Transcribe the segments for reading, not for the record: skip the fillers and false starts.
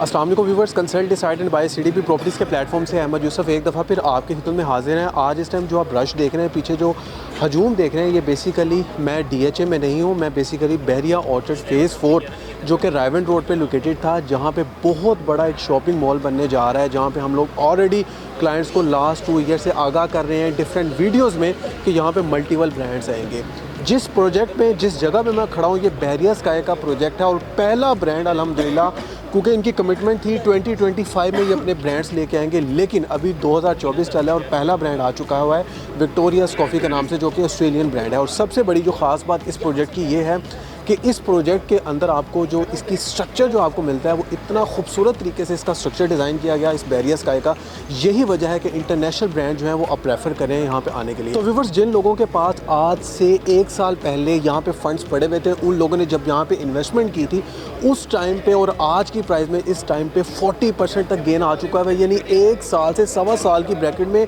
अस्सलाम वालेकुम viewers, consult decide and buy CDP properties के प्लेटफॉर्म से अहमद यूसुफ एक दफ़ा फिर आपकी खिदमत में हाजिर हैं। आज इस टाइम जो आप रश देख रहे हैं, पीछे जो हजूम देख रहे हैं, ये बेसिकली मैं डीएचए में नहीं हूँ, मैं बेसिकली बहरिया ऑर्चर्ड फेज़ 4 जो कि रायवन रोड पे लोकेटेड था, जहाँ पे बहुत बड़ा एक शॉपिंग मॉल बनने जा रहा है, जहाँ पे हम लोग ऑलरेडी क्लाइंट्स को लास्ट 2 ईयर से आगाह कर रहे हैं डिफरेंट वीडियोज़ में कि यहाँ पे मल्टीपल ब्रांड्स आएंगे। जिस प्रोजेक्ट में जिस जगह पे मैं खड़ा हूँ, ये बहरिया स्काई का प्रोजेक्ट है और पहला ब्रांड अल्हम्दुलिल्लाह, क्योंकि इनकी कमिटमेंट थी 2025 में ये अपने ब्रांड्स लेके आएंगे, लेकिन अभी 2024 चला है और पहला ब्रांड आ चुका हुआ है विक्टोरियाज़ कॉफ़ी के नाम से, जो कि ऑस्ट्रेलियन ब्रांड है। और सबसे बड़ी जो ख़ास बात इस प्रोजेक्ट की ये है कि इस प्रोजेक्ट के अंदर आपको जो इसकी स्ट्रक्चर जो आपको मिलता है, वो इतना खूबसूरत तरीके से इसका स्ट्रक्चर डिज़ाइन किया गया इस बहरिया स्काई का। यही वजह है कि इंटरनेशनल ब्रांड जो है वो अब प्रेफर करें यहाँ पे आने के लिए। तो व्यूअर्स, जिन लोगों के पास आज से 1 साल पहले यहाँ पे फंड्स पड़े हुए थे, उन लोगों ने जब यहाँ पे इन्वेस्टमेंट की थी उस टाइम पे और आज की प्राइस में इस टाइम पे 40% तक गेन आ चुका है। यानी 1 साल से सवा साल की ब्रैकेट में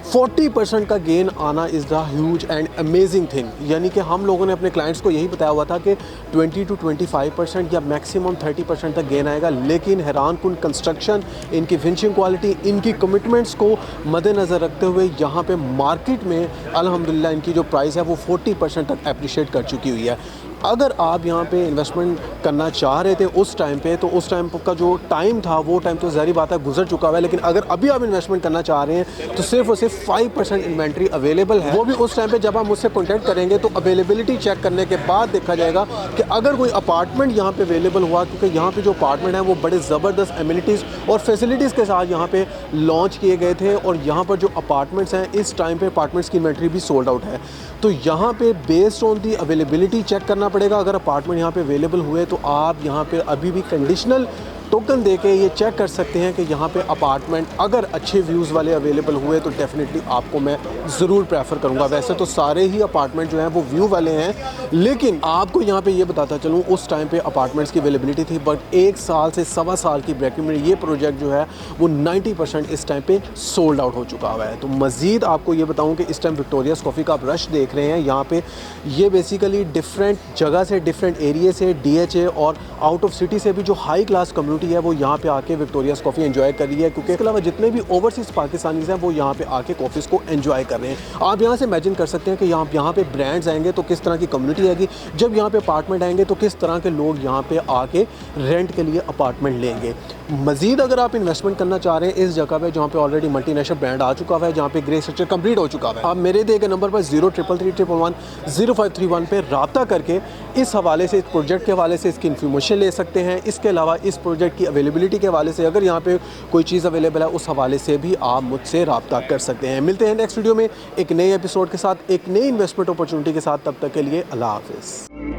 40% का गेन आना is the huge and amazing thing. यानी कि हम लोगों ने अपने क्लाइंट्स को यही बताया हुआ था कि 20 to 25% या मैक्सिमम 30% तक गेन आएगा, लेकिन हैरान कुन कंस्ट्रक्शन, इनकी फिनिशिंग क्वालिटी, इनकी कमिटमेंट्स को मद्देनज़र रखते हुए यहाँ पे मार्केट में अल्हम्दुलिल्लाह इनकी जो प्राइस है वो 40% तक अप्रिशिएट कर चुकी हुई है। अगर आप यहाँ पे इन्वेस्टमेंट करना चाह रहे थे उस टाइम पे, तो उस टाइम का जो टाइम था वो टाइम तो ज़ाहिर बात है गुजर चुका हुआ है, लेकिन अगर अभी आप इन्वेस्टमेंट करना चाह रहे हैं तो सिर्फ और सिर्फ 5% इन्वेंट्री अवेलेबल है। वो भी उस टाइम पे जब आप मुझसे कॉन्टैक्ट करेंगे तो अवेलेबिलिटी चेक करने के बाद देखा जाएगा कि अगर कोई अपार्टमेंट यहाँ पे अवेलेबल हुआ, क्योंकि यहाँ पे जो अपार्टमेंट है वो बड़े ज़बरदस्त एमिनिटीज़ और फैसिलिटीज़ के साथ यहाँ पे लॉन्च किए गए थे, और यहाँ पर जो अपार्टमेंट्स हैं इस टाइम पे अपार्टमेंट्स की इन्वेंट्री भी सोल्ड आउट है। तो यहाँ पे based on the availability check करना पड़ेगा। अगर अपार्टमेंट यहाँ पे अवेलेबल हुए तो आप यहाँ पे अभी भी कंडीशनल टोकन देके ये चेक कर सकते हैं कि यहाँ पे अपार्टमेंट अगर अच्छे व्यूज़ वाले अवेलेबल हुए तो डेफिनेटली आपको मैं ज़रूर प्रेफर करूँगा। वैसे तो सारे ही अपार्टमेंट जो हैं वो व्यू वाले हैं, लेकिन आपको यहाँ पे ये बताता चलूँ उस टाइम पे अपार्टमेंट्स की अवेलेबिलिटी थी, बट 1 साल से सवा साल की ब्रैकेट में ये प्रोजेक्ट जो है वो 90% इस टाइम पर सोल्ड आउट हो चुका हुआ है। तो मज़ीद आपको ये बताऊँ कि इस टाइम विक्टोरियाज़ कॉफ़ी का आप रश देख रहे हैं, यहाँ पर ये बेसिकली डिफरेंट जगह से, डिफरेंट एरिए से, DHA और आउट ऑफ सिटी से भी जो हाई क्लास कम्युनिटी है वो यहाँ पे आके विक्टोरियाज़ कॉफ़ी एंजॉय कर रही है, क्योंकि इसके अलावा जितने भी ओवरसीज़ पाकिस्तानीज़ हैं वो यहाँ पे आके कॉफ़ीज़ को एंजॉय कर रहे हैं। आप यहाँ से इमेजिन कर सकते हैं कि यहाँ पे ब्रांड्स आएंगे तो किस तरह की कम्युनिटी आएगी, जब यहाँ पे अपार्टमेंट आएंगे तो किस तरह के लोग यहाँ पे आके रेंट के लिए अपार्टमेंट लेंगे। मज़ीद अगर आप इन्वेस्टमेंट करना चाह रहे हैं इस जगह पे जहाँ पे ऑलरेडी मल्टीनेशनल ब्रांड आ चुका है, जहाँ पे ग्रे स्ट्रक्चर कंप्लीट हो चुका है, आप मेरे दिए गए नंबर पर 0333110531 पे रब्ता करके इस हवाले से, इस प्रोजेक्ट के हवाले से इसकी इन्फॉर्मेशन ले सकते हैं। इसके अलावा इस प्रोजेक्ट की अवेलेबिलिटी के हवाले से, अगर यहाँ पे कोई चीज़ अवेलेबल है उस हवाले से भी आप मुझसे रब्ता कर सकते हैं। मिलते हैं नेक्स्ट वीडियो में एक नए एपिसोड के साथ, एक नई इन्वेस्टमेंट अपॉर्चुनिटी के साथ। तब तक के लिए अल्लाह हाफ़िज़।